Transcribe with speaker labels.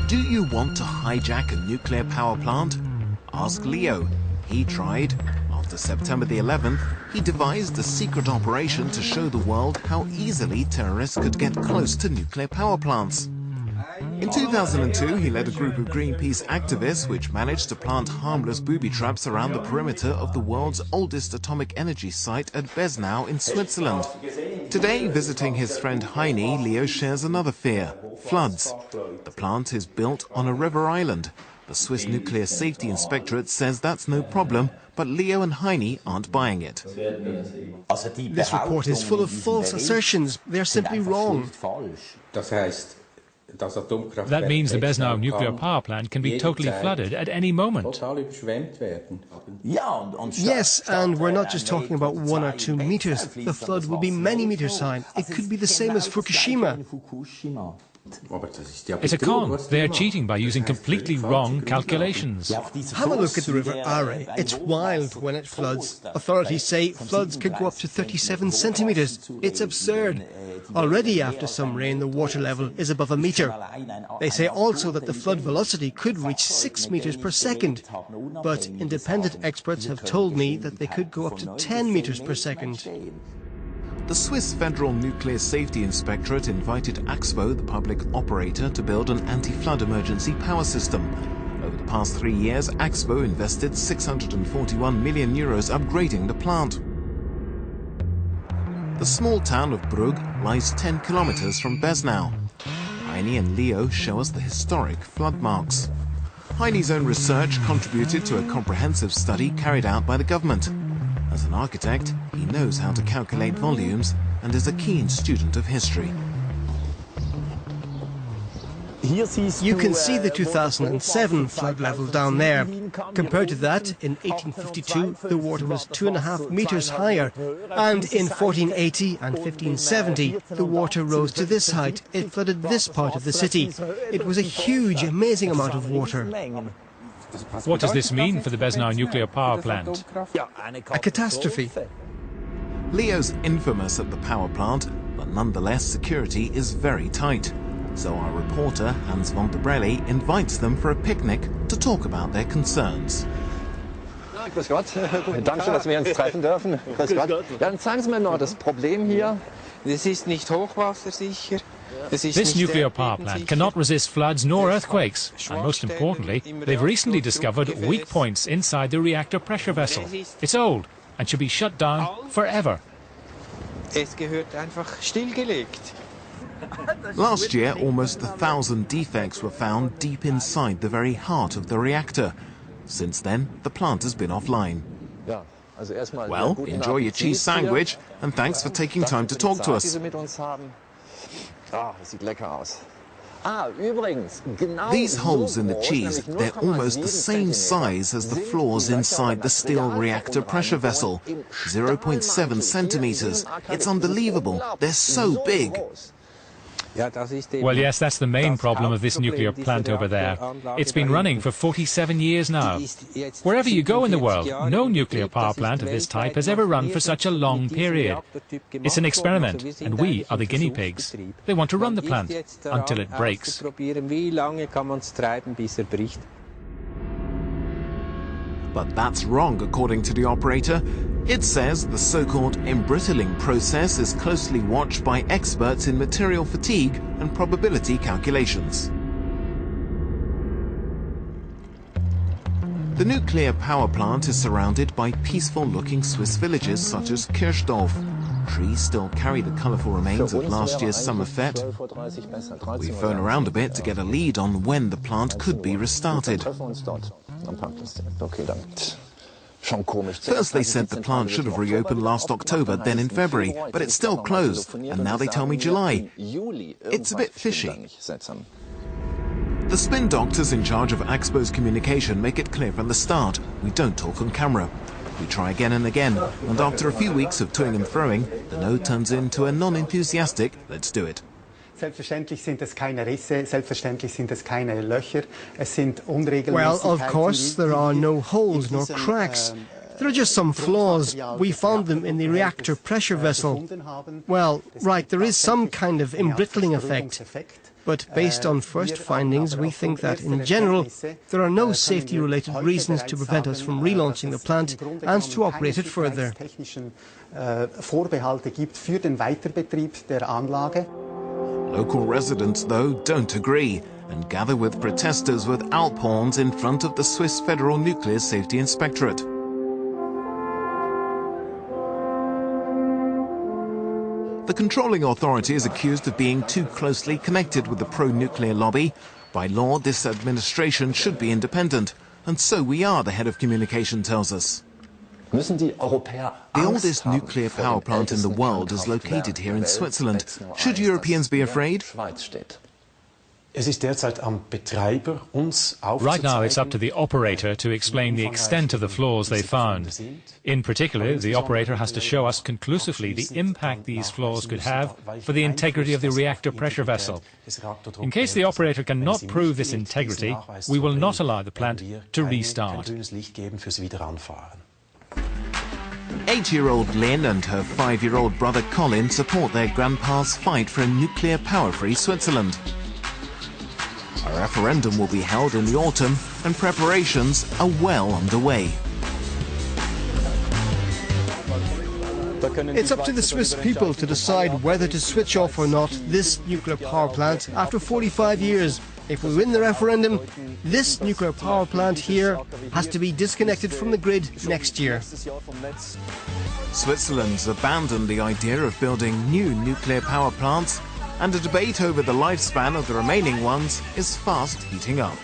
Speaker 1: Do you want to hijack a nuclear power plant? Ask Leo. He tried. After September the 11th, he devised a secret operation to show the world how easily terrorists could get close to nuclear power plants. In 2002, he led a group of Greenpeace activists which managed to plant harmless booby traps around the perimeter of the world's oldest atomic energy site at Besnau in Switzerland. Today, visiting his friend Heini, Leo shares another fear: floods. The plant is built on a river island. The Swiss Nuclear Safety Inspectorate says that's no problem, but Leo and Heini aren't buying it.
Speaker 2: This report is full of false assertions. They're simply wrong.
Speaker 3: That means the Besnau nuclear power plant can be totally flooded at any moment.
Speaker 2: Yes, and we're not just talking about 1 or 2 meters. The flood will be many meters high. It could be the same as Fukushima.
Speaker 3: It's a con. They are cheating by using completely wrong calculations.
Speaker 2: Have a look at the River Aare. It's wild when it floods. Authorities say floods could go up to 37 centimeters. It's absurd. Already after some rain, the water level is above a meter. They say also that the flood velocity could reach 6 meters per second. But independent experts have told me that they could go up to 10 meters per second.
Speaker 1: The Swiss Federal Nuclear Safety Inspectorate invited Axpo, the public operator, to build an anti-flood emergency power system. Over the past 3 years, Axpo invested 641 million euros upgrading the plant. The small town of Brugg lies 10 kilometers from Besnau. Heini and Leo show us the historic flood marks. Heini's own research contributed to a comprehensive study carried out by the government. As an architect, he knows how to calculate volumes and is a keen student of history.
Speaker 2: You can see the 2007 flood level down there. Compared to that, in 1852 the water was 2.5 meters higher, and in 1480 and 1570 the water rose to this height. It flooded this part of the city. It was a huge, amazing amount of water.
Speaker 3: What does this mean for the Besnau nuclear power plant?
Speaker 2: A catastrophe.
Speaker 1: Leo's infamous at the power plant, but nonetheless security is very tight. So our reporter, Hans von der Brelle, invites them for a picnic to talk about their concerns.
Speaker 4: Grüß Gott. Danke, dass wir uns treffen dürfen. Grüß Gott. Ja, dann sagen Sie mir noch das Problem hier.
Speaker 5: Das ist nicht hochwassersicher.
Speaker 3: This nuclear power plant cannot resist floods nor earthquakes, and most importantly, they've recently discovered weak points inside the reactor pressure vessel. It's old and should be shut down forever.
Speaker 5: Es gehört einfach stillgelegt.
Speaker 1: Last year, almost 1,000 defects were found deep inside the very heart of the reactor. Since then, the plant has been offline. Well, enjoy your cheese sandwich, and thanks for taking time to talk to us. These holes in the cheese, they're almost the same size as the floors inside the steel reactor pressure vessel. 0.7 centimeters. It's unbelievable. They're so big.
Speaker 3: Well, yes, that's the main problem of this nuclear plant over there. It's been running for 47 years now. Wherever you go in the world, no nuclear power plant of this type has ever run for such a long period. It's an experiment, and we are the guinea pigs. They want to run the plant until it breaks.
Speaker 1: But that's wrong, according to the operator. It says the so-called embrittling process is closely watched by experts in material fatigue and probability calculations. The nuclear power plant is surrounded by peaceful-looking Swiss villages such as Kirchdorf. Trees still carry the colourful remains of last year's summer fete. We phone around a bit to get a lead on when the plant could be restarted. First they said the plant should have reopened last October, then in February, but it's still closed, and now they tell me July. It's a bit fishy. The spin doctors in charge of Axpo's communication make it clear from the start, we don't talk on camera. We try again and again, and after a few weeks of toing and froing, the no turns into a non-enthusiastic, let's do it.
Speaker 6: Selbstverständlich sind es keine Risse, selbstverständlich sind es keine Löcher, es sind Unregelmäßigkeiten.
Speaker 2: Well, of course, there are no holes nor cracks. There are just some flaws. We found them in the reactor pressure vessel. Well, right, there is some kind of embrittling effect. But based on first findings, we think that, in general, there are no safety-related reasons to prevent us from relaunching the plant and to operate it further.
Speaker 1: Local residents, though, don't agree and gather with protesters with Alp horns in front of the Swiss Federal Nuclear Safety Inspectorate. The controlling authority is accused of being too closely connected with the pro-nuclear lobby. By law, this administration should be independent, and so we are, the head of communication tells us. The oldest nuclear power plant in the world is located here in Switzerland. Should Europeans be afraid?
Speaker 3: Right now it's up to the operator to explain the extent of the flaws they found. In particular, the operator has to show us conclusively the impact these flaws could have for the integrity of the reactor pressure vessel. In case the operator cannot prove this integrity, we will not allow the plant to restart.
Speaker 1: 8-year-old Lynn and her 5-year-old brother Colin support their grandpa's fight for a nuclear power-free Switzerland. A referendum will be held in the autumn and preparations are well underway.
Speaker 2: It's up to the Swiss people to decide whether to switch off or not this nuclear power plant after 45 years. If we win the referendum, this nuclear power plant here has to be disconnected from the grid next year.
Speaker 1: Switzerland's abandoned the idea of building new nuclear power plants, and a debate over the lifespan of the remaining ones is fast heating up.